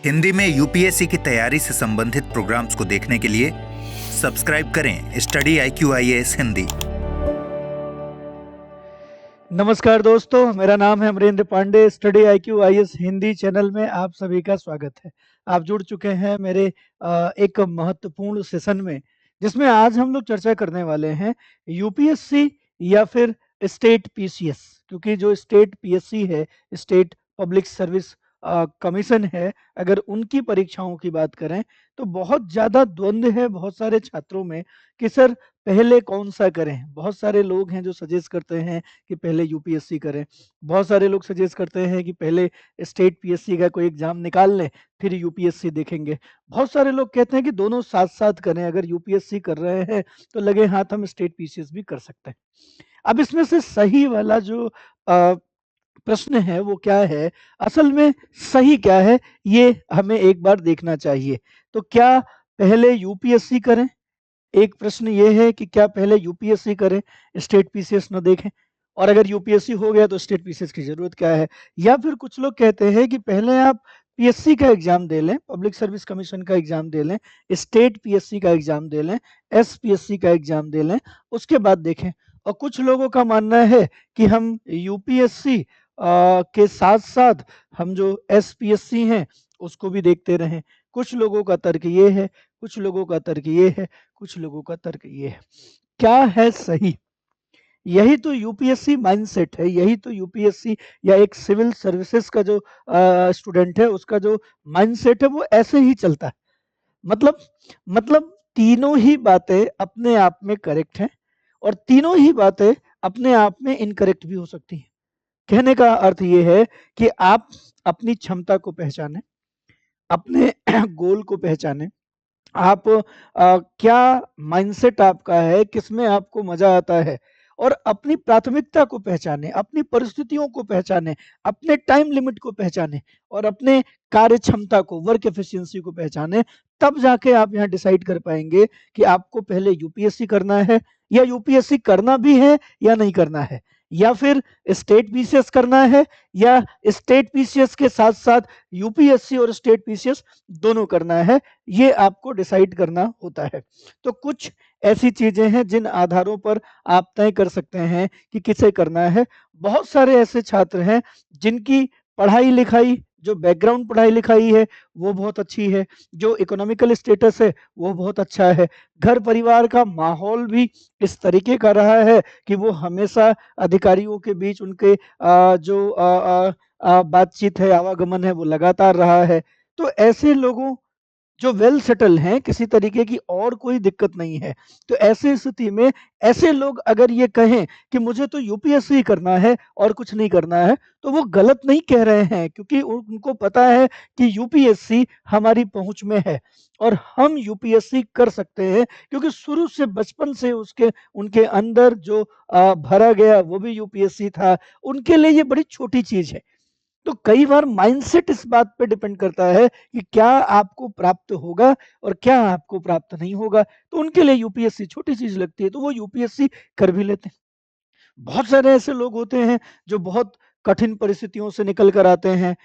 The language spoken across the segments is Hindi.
हिंदी में यूपीएससी की तैयारी से संबंधित प्रोग्राम्स को देखने के लिए सब्सक्राइब करें स्टडी IQ IAS हिंदी। नमस्कार दोस्तों, मेरा नाम है Amrendra Pandey. Study IQ IAS Hindi channel में आप सभी का स्वागत है। आप जुड़ चुके हैं मेरे एक महत्वपूर्ण सेशन में, जिसमें आज हम लोग चर्चा करने वाले हैं यूपीएससी या फिर स्टेट पीसीएस। क्योंकि जो स्टेट पीएससी है, स्टेट पब्लिक सर्विस कमीशन है, अगर उनकी परीक्षाओं की बात करें तो बहुत ज़्यादा द्वंद्व है बहुत सारे छात्रों में कि सर पहले कौन सा करें। बहुत सारे लोग हैं जो सजेस्ट करते हैं कि पहले यूपीएससी करें। बहुत सारे लोग सजेस्ट करते हैं कि पहले स्टेट पीएससी का कोई एग्जाम निकाल लें, फिर यूपीएससी देखेंगे। बहुत सारे लोग कहते हैं कि दोनों साथ-साथ करें, अगर यूपीएससी कर रहे हैं तो लगे हाथ हम स्टेट पीसीएस भी कर सकते हैं। अब इसमें से सही वाला जो प्रश्न है वो क्या है, असल में सही क्या है, ये हमें एक बार देखना चाहिए। तो क्या पहले यूपीएससी करें? एक प्रश्न ये है कि क्या पहले यूपीएससी करें, स्टेट पीसीएस न देखें? और अगर यूपीएससी हो गया तो स्टेट पीसीएस की ज़रूरत क्या है? या फिर कुछ लोग कहते हैं कि पहले आप पीएससी का एग्ज़ाम दे लें, पब्लिक सर्विस कमीशन का एग्ज़ाम दे लें, स्टेट पीएससी का एग्ज़ाम दे लें, एसपीएससी का एग्ज़ाम दे लें, उसके बाद देखें। और कुछ लोगों का मानना है कि हम यूपीएससी के साथ-साथ हम जो एसपीएससी हैं, उसको भी देखते रहें। कुछ लोगों का तर्क ये है, कुछ लोगों का तर्क ये है, कुछ लोगों का तर्क ये है। क्या है सही? यही तो यूपीएससी माइंडसेट है, यही तो यूपीएससी या एक सिविल सर्विसेज का जो स्टूडेंट है उसका जो माइंडसेट है वो ऐसे ही चलता है। मतलब मतलब तीनों ही बातें अपने आप में करेक्ट हैं और तीनों ही बातें अपने आप में इनकरेक्ट भी हो सकती हैं। कहने का अर्थ ये है कि आप अपनी क्षमता को पहचानें, अपने गोल को पहचानें, आप क्या माइंडसेट आपका है, किसमें आपको मज़ा आता है और अपनी प्राथमिकता को पहचानें, अपनी परिस्थितियों को पहचानें, अपने टाइम लिमिट को पहचानें और अपने कार्य क्षमता को, वर्क एफिशिएंसी को पहचानें। तब जाके आप यहाँ डिसाइड कर पाएँगे कि आपको पहले यूपीएससी करना है या यूपीएससी करना भी है या नहीं करना है, या फिर स्टेट पीसीएस करना है या स्टेट पीसीएस के साथ-साथ यूपीएससी और स्टेट पीसीएस दोनों करना है। ये आपको डिसाइड करना होता है। तो कुछ ऐसी चीज़ें हैं जिन आधारों पर आप तय कर सकते हैं कि किसे करना है। बहुत सारे ऐसे छात्र हैं जिनकी पढ़ाई-लिखाई, जो बैकग्राउंड पढ़ाई-लिखाई है वो बहुत अच्छी है, जो इकोनॉमिकल स्टेटस है वो बहुत अच्छा है। घर परिवार का माहौल भी इस तरीके का रहा है कि वो हमेशा अधिकारियों के बीच उनके बातचीत है, आवागमन है वो लगातार रहा है। तो ऐसे लोगों जो वेल सेटल हैं, किसी तरीके की और कोई दिक्कत नहीं है। तो ऐसी स्थिति में ऐसे लोग अगर ये कहें कि मुझे तो यूपीएससी ही करना है और कुछ नहीं करना है, तो वो गलत नहीं कह रहे हैं, क्योंकि उनको पता है कि यूपीएससी हमारी पहुँच में है और हम यूपीएससी कर सकते हैं, क्योंकि शुरू से बचपन से उसके उनके अंदर जो भरा गया वो भी यूपीएससी था। उनके लिए ये बड़ी छोटी चीज़ है। तो कई बार माइंडसेट इस बात पे डिपेंड करता है कि क्या आपको प्राप्त होगा और क्या आपको प्राप्त नहीं होगा। तो उनके लिए यूपीएससी छोटी चीज़ लगती है, तो वो यूपीएससी कर भी लेते हैं। बहुत सारे ऐसे लोग होते हैं जो बहुत कठिन परिस्थितियों से निकल कर आते हैं।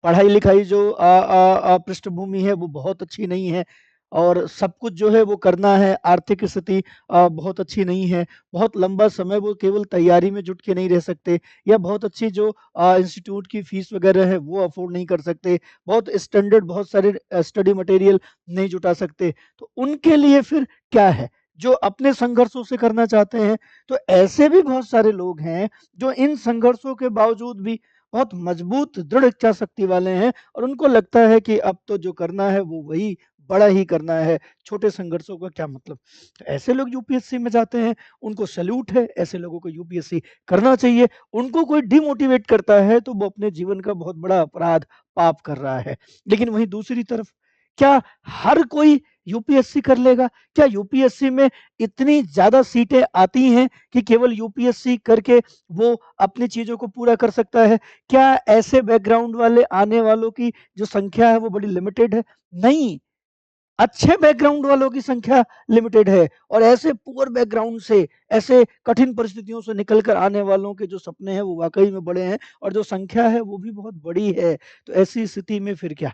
पढ़ाई-लिखाई जो पृष्ठभूमि है वो बहुत अच्छी नहीं है और सब कुछ जो है वो करना है, आर्थिक स्थिति बहुत अच्छी नहीं है। बहुत लंबा समय वो केवल तैयारी में जुट के नहीं रह सकते, या बहुत अच्छी जो इंस्टीट्यूट की फीस वगैरह है वो अफ़ोर्ड नहीं कर सकते। बहुत स्टैंडर्ड बहुत सारे स्टडी मटेरियल नहीं जुटा सकते। तो उनके लिए फिर क्या है? जो अपने संघर्षों से करना चाहते हैं, तो ऐसे भी बहुत सारे लोग हैं जो इन संघर्षों के बावजूद भी बहुत मजबूत दृढ़ इच्छा शक्ति वाले हैं और उनको लगता है कि अब तो जो करना है वो वही बड़ा ही करना है, छोटे संघर्षों का क्या मतलब। तो ऐसे लोग यूपीएससी में जाते हैं, उनको सैल्यूट है, ऐसे लोगों को यूपीएससी करना चाहिए। उनको कोई डिमोटिवेट करता है तो वो अपने जीवन का बहुत बड़ा अपराध, पाप कर रहा है। लेकिन वहीं दूसरी तरफ, क्या हर कोई यूपीएससी कर लेगा? क्या यूपीएससी में इतनी ज़्यादा सीटें आती हैं कि केवल यूपीएससी करके वो अपनी चीज़ों को पूरा कर सकता है? क्या ऐसे बैकग्राउंड वाले आने वालों की जो संख्या है वो बड़ी लिमिटेड है? नहीं, अच्छे बैकग्राउंड वालों की संख्या लिमिटेड है और ऐसे पुअर बैकग्राउंड से, ऐसे कठिन परिस्थितियों से निकल कर आने वालों के जो सपने हैं वो वाक़ई में बड़े हैं और जो संख्या है वो भी बहुत बड़ी है। तो ऐसी स्थिति में फिर क्या?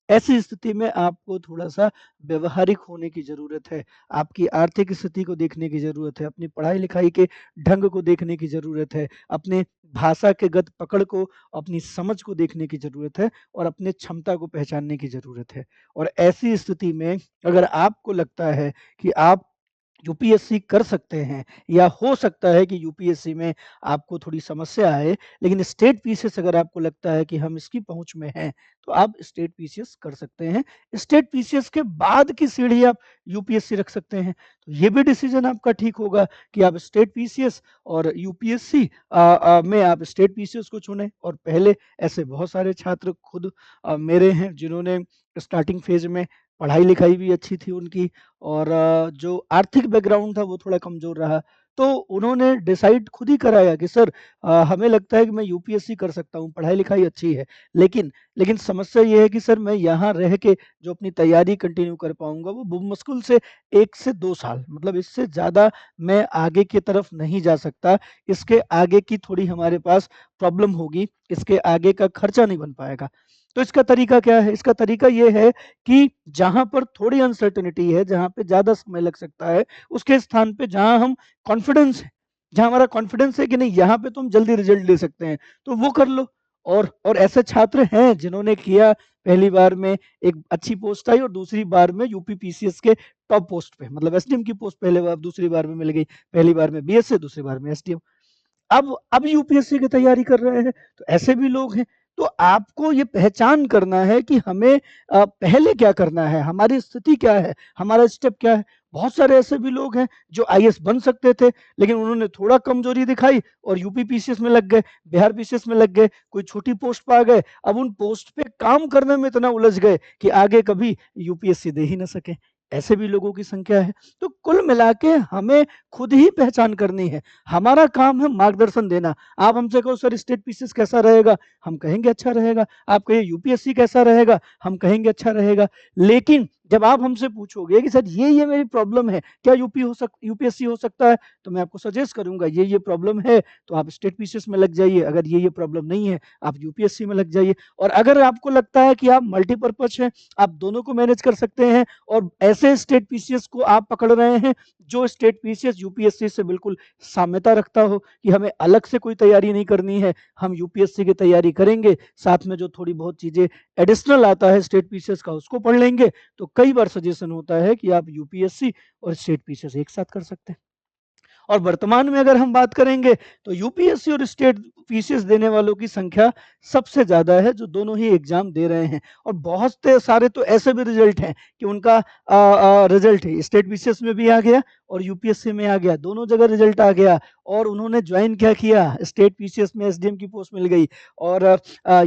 ऐसी स्थिति में आपको थोड़ा-सा व्यावहारिक होने की ज़रूरत है। आपकी आर्थिक स्थिति को देखने की ज़रूरत है, अपनी पढ़ाई-लिखाई के ढंग को देखने की ज़रूरत है, अपने भाषा के गत पकड़ को, अपनी समझ को देखने की ज़रूरत है और अपने क्षमता को पहचानने की ज़रूरत है। और ऐसी स्थिति में अगर आपको लगता है कि आप यूपीएससी कर सकते हैं या हो सकता है कि यूपीएससी में आपको थोड़ी समस्या आए, लेकिन स्टेट पीसीएस अगर आपको लगता है कि हम इसकी पहुँच में हैं, तो आप स्टेट पीसीएस कर सकते हैं। स्टेट पीसीएस के बाद की सीढ़ी आप यूपीएससी रख सकते हैं। तो ये भी डिसीज़न आपका ठीक होगा कि आप स्टेट पीसीएस और यूपीएससी में आप स्टेट पीसीएस को चुनें। और पहले ऐसे बहुत सारे छात्र खुद मेरे हैं जिन्होंने स्टार्टिंग फ़ेज़ में पढ़ाई-लिखाई भी अच्छी थी उनकी और जो आर्थिक बैकग्राउंड था वो थोड़ा कमज़ोर रहा। तो उन्होंने डिसाइड खुद ही कराया कि सर हमें लगता है कि मैं यूपीएससी कर सकता हूँ, पढ़ाई-लिखाई अच्छी है। लेकिन लेकिन समस्या ये है कि सर मैं यहाँ रह के जो अपनी तैयारी कंटिन्यू कर पाऊँगा वो मुश्किल से 1 से 2 साल, मतलब इससे ज़्यादा मैं आगे की तरफ नहीं जा सकता। इसके आगे की थोड़ी हमारे पास प्रॉब्लम होगी, इसके आगे का खर्चा नहीं बन पाएगा। तो इसका तरीका क्या है? इसका तरीका ये है कि जहाँ पर थोड़ी अनसर्टेनिटी है, जहाँ पे ज़्यादा समय लग सकता है, उसके स्थान पे जहाँ हम कॉन्फिडेंस है, जहाँ हमारा कॉन्फिडेंस है कि नहीं यहाँ पे तो हम जल्दी रिजल्ट ले सकते हैं, तो वो कर लो। और ऐसे छात्र हैं जिन्होंने किया, पहली बार में एक अच्छी पोस्ट आई और दूसरी बार में यूपी पीसीएस के टॉप पोस्ट पे, मतलब एसडीएम की पोस्ट पहले बार दूसरी बार में मिल गई, पहली बार में बीएसए, दूसरी बार में एसडीएम। अब यूपीएससी की तैयारी कर रहे हैं, तो ऐसे भी लोग हैं। तो आपको ये पहचान करना है कि हमें पहले क्या करना है, हमारी स्थिति क्या है, हमारा स्टेप क्या है। बहुत सारे ऐसे भी लोग हैं जो आईएएस बन सकते थे, लेकिन उन्होंने थोड़ा कमज़ोरी दिखाई और यूपी पीसीएस में लग गए, बिहार पीसीएस में लग गए, कोई छोटी पोस्ट पे आ गए। अब उन पोस्ट पे काम करने में इतना उलझ गए कि आगे कभी यूपीएससी दे ही ना सके। ऐसे भी लोगों की संख्या है। तो कुल मिला के हमें खुद ही पहचान करनी है। हमारा काम है मार्गदर्शन देना। आप हमसे कहो सर स्टेट पीसीएस कैसा रहेगा? हम कहेंगे अच्छा रहेगा। आप कहिए यूपीएससी कैसा रहेगा? हम कहेंगे अच्छा रहेगा। लेकिन जब आप हमसे पूछोगे कि सर ये मेरी प्रॉब्लम है, क्या यूपीएससी हो सकता है? तो मैं आपको सजेस्ट करूँगा ये प्रॉब्लम है तो आप स्टेट पीसीएस में लग जाइए। अगर ये प्रॉब्लम नहीं है, आप यूपीएससी में लग जाइए। और अगर आपको लगता है कि आप मल्टीपर्पज़ हैं, आप दोनों को मैनेज कर सकते हैं और ऐसे स्टेट पीसीएस को आप पकड़ रहे हैं जो स्टेट पीसीएस यूपीएससी से बिल्कुल साम्यता रखता हो, कि हमें अलग से कोई तैयारी नहीं करनी है, हम यूपीएससी की तैयारी करेंगे, साथ में जो थोड़ी बहुत चीज़ें एडिशनल आता है स्टेट पीसीएस का उसको पढ़ लेंगे, तो कई बार सजेशन होता है कि आप यूपीएससी और स्टेट पीसीएस एक साथ कर सकते हैं। और वर्तमान में अगर हम बात करेंगे तो यूपीएससी और स्टेट पीसीएस देने वालों की संख्या सबसे ज़्यादा है जो दोनों ही एग्जाम दे रहे हैं। और बहुत सारे तो ऐसे भी रिजल्ट हैं कि उनका रिजल्ट स्टेट पीसीएस में भी आ गया और यूपीएससी में आ गया, दोनों जगह रिजल्ट आ गया और उन्होंने ज्वाइन क्या किया, स्टेट पीसीएस में एसडीएम की पोस्ट मिल गई और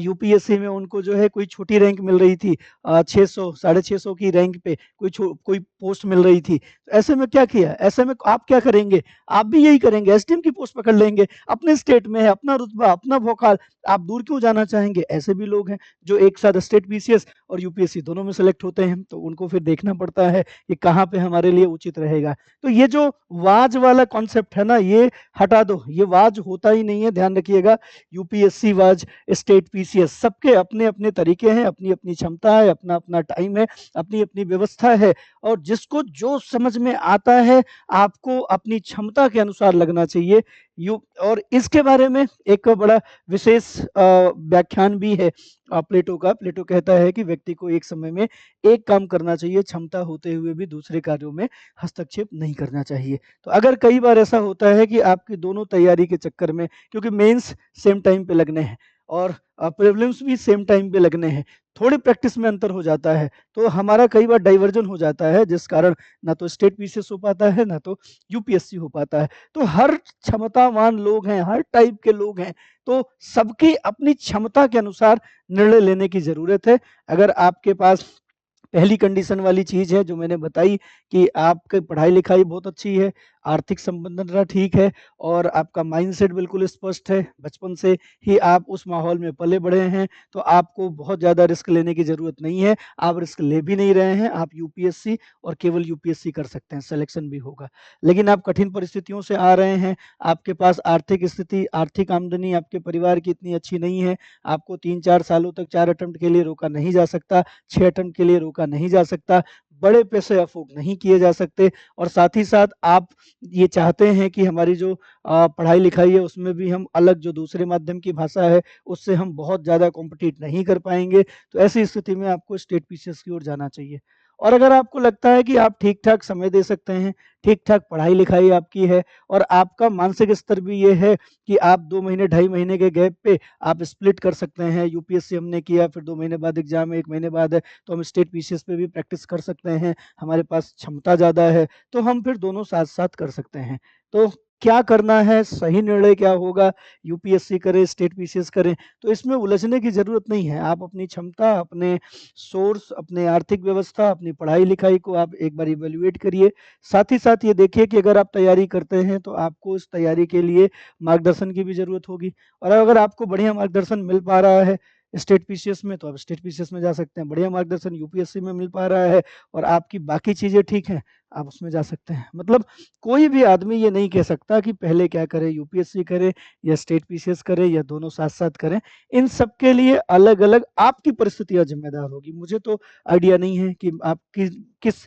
यूपीएससी में उनको जो है कोई छोटी रैंक मिल रही थी, 600 650 की रैंक पे कोई पोस्ट मिल रही थी। ऐसे में क्या किया, ऐसे में आप क्या करेंगे, आप भी यही करेंगे, एसडीएम की पोस्ट पकड़ लेंगे। अपने स्टेट में है, अपना रुतबा, अपना भौकाल, आप दूर क्यों जाना चाहेंगे? ऐसे भी लोग हैं जो एक साथ स्टेट पीसीएस और यूपीएससी दोनों में सेलेक्ट होते हैं, तो उनको फिर देखना पड़ता है कि कहाँ पे हमारे लिए उचित रहेगा। तो ये जो वाज वाला कॉन्सेप्ट है ना, ये हटा दो, ये वाज होता ही नहीं है, ध्यान रखिएगा। यूपीएससी वाज, स्टेट पीसीएस, सबके अपने-अपने तरीके हैं, अपनी-अपनी क्षमता है, अपना-अपना टाइम है, अपनी-अपनी व्यवस्था है और जिसको जो समझ में आता है आपको अपनी क्षमता के अनुसार लगना चाहिए। और इसके बारे में एक बड़ा विशेष व्याख्यान भी है प्लेटो का। प्लेटो कहता है कि व्यक्ति को एक समय में एक काम करना चाहिए, क्षमता होते हुए भी दूसरे कार्यों में हस्तक्षेप नहीं करना चाहिए। तो अगर कई बार ऐसा होता है कि आपकी दोनों तैयारी के चक्कर में, क्योंकि मेंस सेम टाइम पे लगने हैं और प्रीलिम्स भी सेम टाइम पे लगने हैं, थोड़ी प्रैक्टिस में अंतर हो जाता है, तो हमारा कई बार डाइवर्जन हो जाता है, जिस कारण ना तो स्टेट पीसीएस हो पाता है, ना तो यूपीएससी हो पाता है। तो हर क्षमतावान लोग हैं, हर टाइप के लोग हैं, तो सबकी अपनी क्षमता के अनुसार निर्णय लेने की ज़रूरत है। अगर आपके पास पहली कंडीशन वाली चीज़ है जो मैंने बताई कि आपकी पढ़ाई-लिखाई बहुत अच्छी है, आर्थिक संबंधता ठीक है और आपका माइंडसेट बिल्कुल स्पष्ट है, बचपन से ही आप उस माहौल में पले बड़े हैं, तो आपको बहुत ज़्यादा रिस्क लेने की ज़रूरत नहीं है। आप रिस्क ले भी नहीं रहे हैं, आप यूपीएससी और केवल यूपीएससी कर सकते हैं, सिलेक्शन भी होगा। लेकिन आप कठिन परिस्थितियों से आ रहे हैं, आपके पास आर्थिक स्थिति, आर्थिक आमदनी आपके परिवार की इतनी अच्छी नहीं है, आपको 3-4 सालों तक 4 अटेम्प्ट के लिए रोका नहीं जा सकता, 6 अटेम्प्ट के लिए रोका नहीं जा सकता, बड़े पैसे अफ़ोर्ड नहीं किए जा सकते और साथ ही साथ आप ये चाहते हैं कि हमारी जो पढ़ाई-लिखाई है उसमें भी हम अलग जो दूसरे माध्यम की भाषा है, उससे हम बहुत ज़्यादा कॉम्पिटिट नहीं कर पाएँगे, तो ऐसी स्थिति में आपको स्टेट पीसीएस की ओर जाना चाहिए। और अगर आपको लगता है कि आप ठीक-ठाक समय दे सकते हैं, ठीक-ठाक पढ़ाई-लिखाई आपकी है और आपका मानसिक स्तर भी ये है कि आप 2 महीने, ढाई महीने के गैप पे आप स्प्लिट कर सकते हैं, यूपीएससी हमने किया, फिर 2 महीने बाद एग्ज़ाम है, 1 महीने बाद है, तो हम स्टेट पीसीएस पे भी प्रैक्टिस कर सकते हैं, हमारे पास क्षमता ज़्यादा है, तो हम फिर दोनों साथ-साथ कर सकते हैं। तो क्या करना है, सही निर्णय क्या होगा, यूपीएससी करें, स्टेट पीसीएस करें, तो इसमें उलझने की ज़रूरत नहीं है। आप अपनी क्षमता, अपने सोर्स, अपने आर्थिक व्यवस्था, अपनी पढ़ाई-लिखाई को आप एक बार इवैल्यूएट करिए। साथ ही साथ ये देखिए कि अगर आप तैयारी करते हैं, तो आपको इस तैयारी के लिए मार्गदर्शन की भी ज़रूरत होगी और अगर आपको बढ़िया मार्गदर्शन मिल पा रहा है स्टेट पीसीएस में, तो आप स्टेट पीसीएस में जा सकते हैं। बढ़िया मार्गदर्शन यूपीएससी में मिल पा रहा है और आपकी बाकी चीज़ें ठीक हैं, आप उसमें जा सकते हैं। मतलब कोई भी आदमी ये नहीं कह सकता कि पहले क्या करे, यूपीएससी करे या स्टेट पीसीएस करे या दोनों साथ-साथ करें। इन सब के लिए अलग-अलग आपकी परिस्थितियाँ ज़िम्मेदार होगी। मुझे तो आइडिया नहीं है कि आपकी किस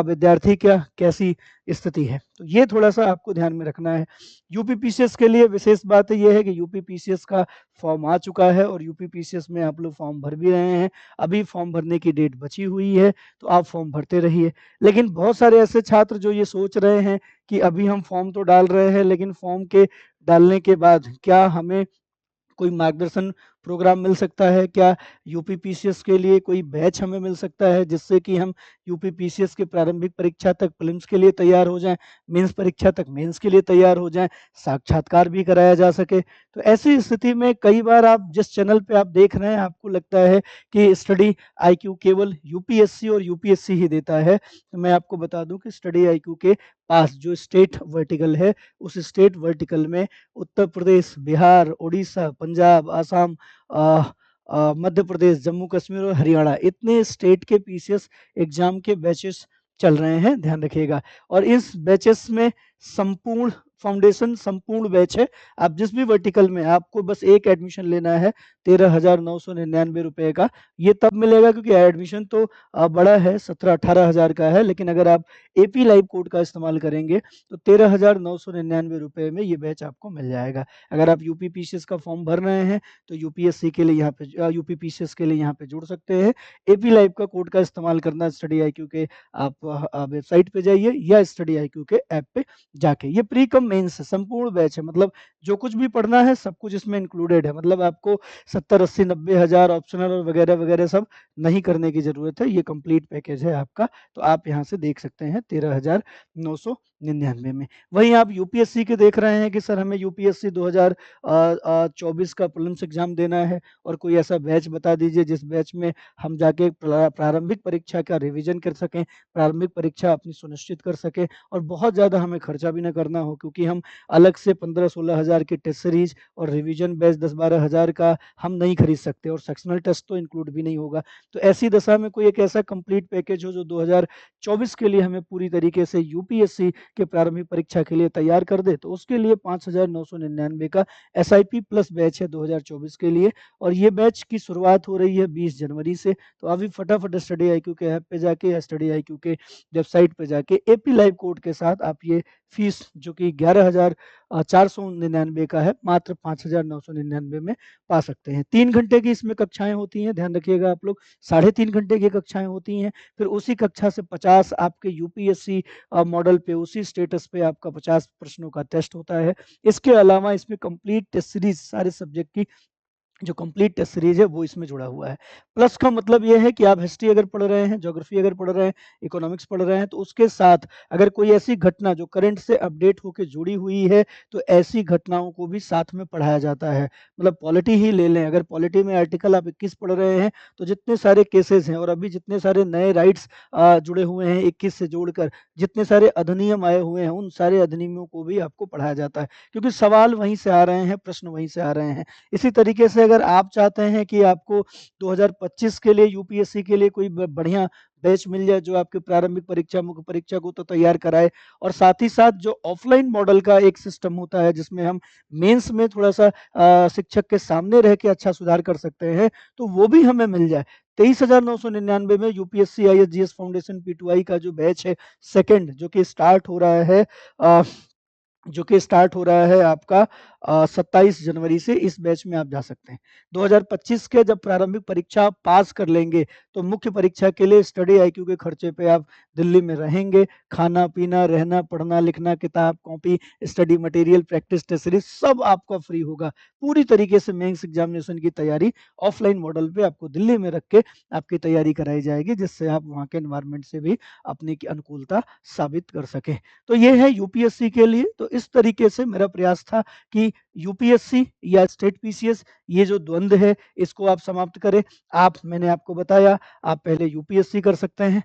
विद्यार्थी क्या कैसी स्थिति है। तो ये थोड़ा-सा आपको ध्यान में रखना है। यूपी पीसीएस के लिए विशेष बात ये है कि यूपी पीसीएस का फॉर्म आ चुका है और यूपी पीसीएस में आप लोग फॉर्म भर भी रहे हैं। अभी फॉर्म भरने की डेट बची हुई है, तो आप फॉर्म भरते रहिए। लेकिन बहुत सारे ऐसे छात्र जो ये सोच रहे हैं कि अभी हम फॉर्म तो डाल रहे हैं, लेकिन फॉर्म के डालने के बाद क्या हमें कोई मार्गदर्शन प्रोग्राम मिल सकता है? क्या यूपी पीसीएस के लिए कोई बैच हमें मिल सकता है जिससे कि हम यूपी पीसीएस की प्रारंभिक परीक्षा तक प्रीलिम्स के लिए तैयार हो जाएँ, मेंस परीक्षा तक मेंस के लिए तैयार हो जाएँ, साक्षात्कार भी कराया जा सके? तो ऐसी स्थिति में कई बार आप जिस चैनल पे आप देख रहे हैं आपको लगता है कि स्टडी आईक्यू केवल यूपीएससी और यूपीएससी ही देता है। तो मैं आपको बता दूँ कि स्टडी आईक्यू के पास जो स्टेट वर्टिकल है, उस स्टेट वर्टिकल में उत्तर प्रदेश, बिहार, उड़ीसा, पंजाब, असम अ मध्य प्रदेश, जम्मू कश्मीर और हरियाणा इतने स्टेट के पीसीएस एग्ज़ाम के बैचेस चल रहे हैं, ध्यान रखिएगा। और इस बैचेस में संपूर्ण फाउंडेशन संपूर्ण बैच है। आप जिस भी वर्टिकल में आपको बस एक एडमिशन लेना है 13,999 रुपए का। ये तब मिलेगा क्योंकि एडमिशन तो बड़ा है 17-18 हज़ार का है, लेकिन अगर आप एपी लाइव कोड का इस्तेमाल करेंगे तो 13,999 रुपए में ये बैच आपको मिल जाएगा। अगर आप यूपी पीसीएस का फॉर्म भर रहे हैं तो यूपीएससी के लिए यहाँ पे यूपी पीसीएस के लिए यहाँ पे जुड़ सकते हैं। एपी लाइव का कोड का इस्तेमाल करना स्टडी आईक्यू के आप वेबसाइट पे जाइए या स्टडी आईक्यू के ऐप पे जाके। ये प्री कम मेंस है, संपूर्ण बैच है, मतलब जो कुछ भी पढ़ना है सब कुछ इसमें इंक्लूडेड है। मतलब आपको 70, 80, 90 हज़ार ऑप्शनल और वगैरह-वगैरह सब नहीं करने की ज़रूरत है। ये कंप्लीट पैकेज है आपका, तो आप यहाँ से देख सकते हैं 13,999 में। वहीं आप यूपीएससी के देख रहे हैं कि सर हमें यूपीएससी 2024 का प्रीलिम्स एग्ज़ाम देना है और कोई ऐसा बैच बता दीजिए जिस बैच में हम जाके प्रारंभिक परीक्षा का रिवीजन कर सकें, प्रारंभिक परीक्षा अपनी सुनिश्चित कर सकें और बहुत ज़्यादा हमें खर्चा भी ना करना हो, क्योंकि हम अलग से 15-16 हज़ार की टेस्ट सीरीज और रिवीजन बैच 10-12 हज़ार का हम नहीं खरीद सकते और सेक्शनल टेस्ट तो इंक्लूड भी नहीं होगा। तो ऐसी दशा में कोई एक ऐसा कंप्लीट पैकेज हो जो 2024 के लिए हमें पूरी तरीके से यूपीएससी के प्रारंभिक परीक्षा के लिए तैयार कर दे, तो उसके लिए 5,999 का एसआईपी प्लस बैच है 2024 के लिए और ये बैच की शुरुआत हो रही है 20 जनवरी से। तो अभी फटाफट स्टडी आईक्यू के ऐप पे जाके या स्टडी आईक्यू के वेबसाइट पे जाके एपी लाइव कोड के साथ आप ये फीस जो कि 11,499 का है, मात्र 5,999 में पा सकते हैं। 3 घंटे की इसमें कक्षाएँ होती हैं, ध्यान रखिएगा आप लोग, साढ़े 3 घंटे की कक्षाएँ होती हैं, फिर उसी कक्षा से 50 आपके यूपीएससी मॉडल पे उसी स्टेटस पे आपका 50 प्रश्नों का टेस्ट होता है। इसके अलावा इसमें कंप्लीट टेस्ट सीरीज़ सारे सब्जेक्ट की जो कंप्लीट टेस्ट सीरीज है वो इसमें जुड़ा हुआ है। प्लस का मतलब ये है कि आप हिस्ट्री अगर पढ़ रहे हैं, ज्योग्राफी अगर पढ़ रहे हैं, इकोनॉमिक्स पढ़ रहे हैं, तो उसके साथ अगर कोई ऐसी घटना जो करंट से अपडेट होके जुड़ी हुई है, तो ऐसी घटनाओं को भी साथ में पढ़ाया जाता है। मतलब पॉलिटी ही ले लें, अगर पॉलिटी में आर्टिकल आप 21 पढ़ रहे हैं, तो जितने सारे केसेस हैं और अभी जितने सारे नए राइट्स जुड़े हुए हैं 21 से जोड़कर, जितने सारे अधिनियम आए हुए हैं, उन सारे अधिनियमों को भी आपको पढ़ाया जाता है, क्योंकि सवाल वहीं से आ रहे हैं, प्रश्न वहीं से आ रहे हैं। इसी तरीके से अगर आप चाहते हैं कि आपको 2025 के लिए यूपीएससी के लिए कोई बढ़िया बैच मिल जाए जो आपके प्रारंभिक परीक्षा, मुख्य परीक्षा को तो तैयार कराए, और साथ ही साथ जो ऑफलाइन मॉडल का एक सिस्टम होता है जिसमें हम मेंस में थोड़ा सा शिक्षक के सामने रह के अच्छा सुधार कर सकते हैं, तो वो भी हमें मिल जाए। 23,999 में यूपीएससी आईएसजीएस फाउंडेशन पी2आई का जो बैच है सेकंड, जो कि स्टार्ट हो रहा है आपका 27 जनवरी से, इस बैच में आप जा सकते हैं। 2025 के जब प्रारंभिक परीक्षा आप पास कर लेंगे, तो मुख्य परीक्षा के लिए स्टडी आईक्यू के खर्चे पे आप दिल्ली में रहेंगे। खाना पीना, रहना, पढ़ना लिखना, किताब कॉपी, study material, practice test series सब आपका फ्री होगा। पूरी तरीके से मेंस एग्जामिनेशन की तैयारी ऑफलाइन मॉडल पे आपको दिल्ली में रख के आपकी तैयारी कराई जाएगी, जिससे आप वहाँ के एनवायरनमेंट से भी अपनी अनुकूलता साबित कर सकें। तो ये है यूपीएससी के लिए। तो इस तरीके से मेरा प्रयास था कि यूपीएससी या स्टेट पीसीएस, ये जो द्वंद्व है इसको आप समाप्त करें। मैंने आपको बताया, आप पहले यूपीएससी कर सकते हैं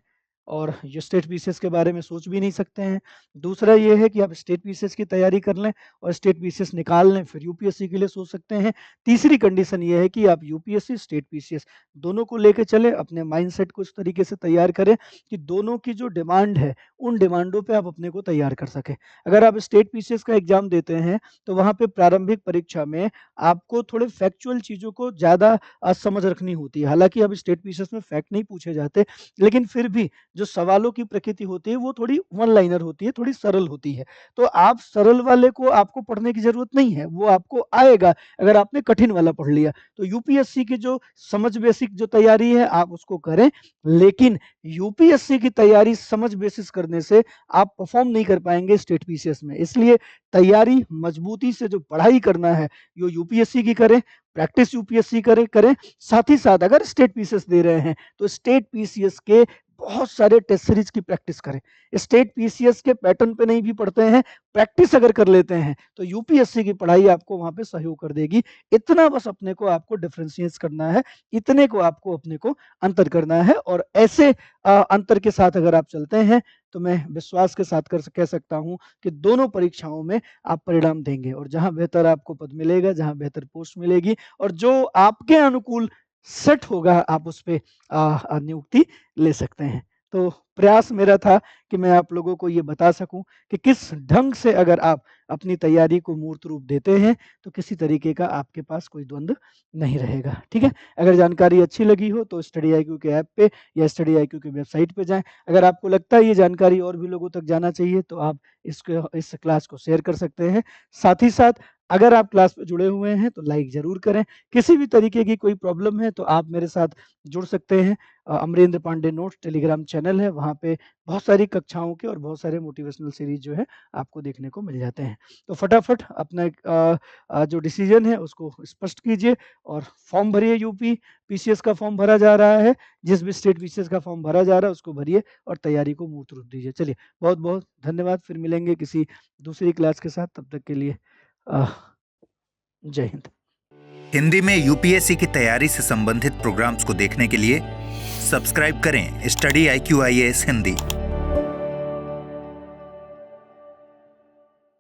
और ये स्टेट पीसीएस के बारे में सोच भी नहीं सकते हैं। दूसरा ये है कि आप स्टेट पीसीएस की तैयारी कर लें और स्टेट पीसीएस निकाल लें, फिर यूपीएससी के लिए सोच सकते हैं। तीसरी कंडीशन ये है कि आप यूपीएससी, स्टेट पीसीएस दोनों को लेके चलें, अपने माइंडसेट को इस तरीके से तैयार करें कि दोनों की जो डिमांड है, उन डिमांडों पे आप अपने को तैयार कर सकें। अगर आप स्टेट पीसीएस का एग्जाम देते हैं, तो वहाँ पे प्रारंभिक परीक्षा में आपको थोड़े फैक्चुअल चीज़ों को ज़्यादा समझ रखनी होती है। हालाँकि अब स्टेट पीसीएस में फैक्ट नहीं पूछे जाते, लेकिन फिर भी जो सवालों की प्रकृति होती है वो थोड़ी वन लाइनर होती है, थोड़ी सरल होती है। तो आप सरल वाले को आपको पढ़ने की ज़रूरत नहीं है, वो आपको आएगा अगर आपने कठिन वाला पढ़ लिया। तो यूपीएससी की जो समझ बेसिक जो तैयारी है आप उसको करें, लेकिन यूपीएससी की तैयारी समझ बेसिस करने से आप परफॉर्म नहीं कर पाएंगे स्टेट पीसीएस में। इसलिए तैयारी मजबूती से जो पढ़ाई करना है वो यूपीएससी की करें, प्रैक्टिस यूपीएससी करें। साथ ही साथ अगर स्टेट पीसीएस दे रहे हैं, तो स्टेट पीसीएस के बहुत सारे टेस्ट सीरीज की प्रैक्टिस करें। स्टेट पीसीएस के पैटर्न पे नहीं भी पढ़ते हैं, प्रैक्टिस अगर कर लेते हैं, तो यूपीएससी की पढ़ाई आपको वहां पे सहयोग कर देगी। इतना बस अपने को आपको डिफरेंशिएट करना है, इतने को आपको अपने को अंतर करना है, और ऐसे अंतर के साथ अगर आप चलते हैं, तो मैं विश्वास के साथ कह सकता हूं कि दोनों परीक्षाओं में आप परिणाम देंगे, और जहां बेहतर आपको पद मिलेगा, जहां बेहतर पोस्ट मिलेगी, और जो आपके अनुकूल सेट होगा, आप उस पे नियुक्ति ले सकते हैं। तो प्रयास मेरा था कि मैं आप लोगों को ये बता सकूं कि किस ढंग से अगर आप अपनी तैयारी को मूर्त रूप देते हैं, तो किसी तरीके का आपके पास कोई द्वंद्व नहीं रहेगा। ठीक है, अगर जानकारी अच्छी लगी हो तो स्टडी आईक्यू के ऐप पे या स्टडी आईक्यू की वेबसाइट पे जाएं। अगर आपको लगता है ये जानकारी और भी लोगों तक जाना चाहिए, तो आप इस क्लास को शेयर कर सकते हैं। साथ ही साथ अगर आप क्लास पे जुड़े हुए हैं तो लाइक जरूर करें। किसी भी तरीके की कोई प्रॉब्लम है तो आप मेरे साथ जुड़ सकते हैं। Amrendra Pandey notes Telegram channel है, वहाँ पे बहुत सारी कक्षाओं के और बहुत सारे मोटिवेशनल सीरीज जो है आपको देखने को मिल जाते हैं। तो फटाफट अपना जो डिसीजन है उसको स्पष्ट कीजिए और फॉर्म भरिए। यूपी पीसीएस का फॉर्म भरा जा रहा है, जिस भी स्टेट पीसीएस का फॉर्म भरा जा रहा है उसको भरिए और तैयारी को मूर्त रूप दीजिए। चलिए, बहुत बहुत धन्यवाद। फिर मिलेंगे किसी दूसरी क्लास के साथ, तब तक के लिए जय हिंद। हिंदी में यूपीएससी की तैयारी से संबंधित प्रोग्राम्स को देखने के लिए सब्सक्राइब करें स्टडी IQ IAS हिंदी।